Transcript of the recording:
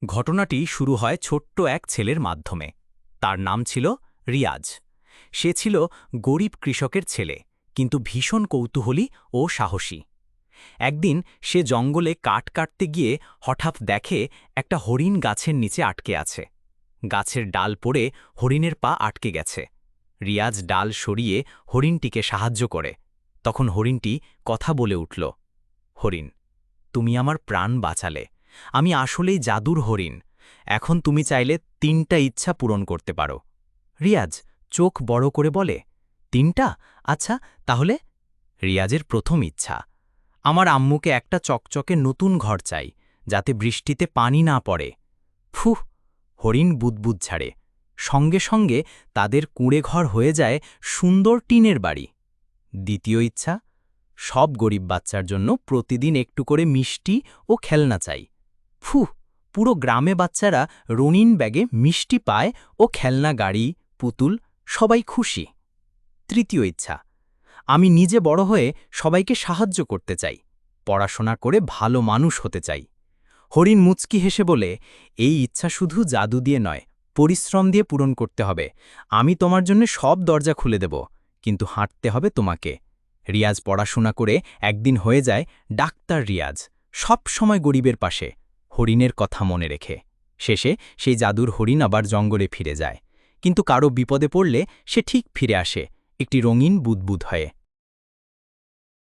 ঘটনাটি শুরু হয় ছোট্ট এক ছেলের মাধ্যমে। তার নাম ছিল রিয়াজ। সে ছিল গরিব কৃষকের ছেলে, কিন্তু ভীষণ কৌতূহলী ও সাহসী। একদিন সে জঙ্গলে কাঠ কাটতে গিয়ে হঠাৎ দেখে একটা হরিণ গাছের নিচে আটকে আছে। গাছের ডাল পড়ে হরিণের পা আটকে গেছে। রিয়াজ ডাল সরিয়ে হরিণটিকে সাহায্য করে। তখন হরিণটি কথা বলে উঠল, হরিণ, তুমি আমার প্রাণ বাঁচালে। আমি আসলেই জাদুর হরিণ। এখন তুমি চাইলে ৩টা ইচ্ছা পূরণ করতে পারো। রিয়াজ চোখ বড় করে বলে, ৩টা? আচ্ছা, তাহলে? রিয়াজের প্রথম ইচ্ছা, আমার আম্মুকে একটা চকচকে নতুন ঘর চাই, যাতে বৃষ্টিতে পানি না পড়ে। ফুহ! হরিণ বুদবুদ ছাড়ে। সঙ্গে সঙ্গে তাদের কুঁড়ে ঘর হয়ে যায় সুন্দর টিনের বাড়ি। দ্বিতীয় ইচ্ছা, সব গরিব বাচ্চার জন্য প্রতিদিন একটু করে মিষ্টি ও খেলনা চাই। ফুহ! পুরো গ্রামে বাচ্চারা রঙিন ব্যাগে মিষ্টি পায় ও খেলনা গাড়ি, পুতুল, সবাই খুশি। তৃতীয় ইচ্ছা, আমি নিজে বড় হয়ে সবাইকে সাহায্য করতে চাই, পড়াশোনা করে ভালো মানুষ হতে চাই। হরিণ মুচকি হেসে বলে, এই ইচ্ছা শুধু জাদু দিয়ে নয়, পরিশ্রম দিয়ে পূরণ করতে হবে। আমি তোমার জন্য সব দরজা খুলে দেব, কিন্তু হাঁটতে হবে তোমাকে। রিয়াজ পড়াশোনা করে একদিন হয়ে যায় ডাক্তার রিয়াজ, সব সময় গরিবের পাশে, হরিণের কথা মনে রেখে। শেষে সেই জাদুর হরিণ আবার জঙ্গলে ফিরে যায়, কিন্তু কারো বিপদে পড়লে সে ঠিক ফিরে আসে, একটি রঙিন বুদবুদ হয়ে।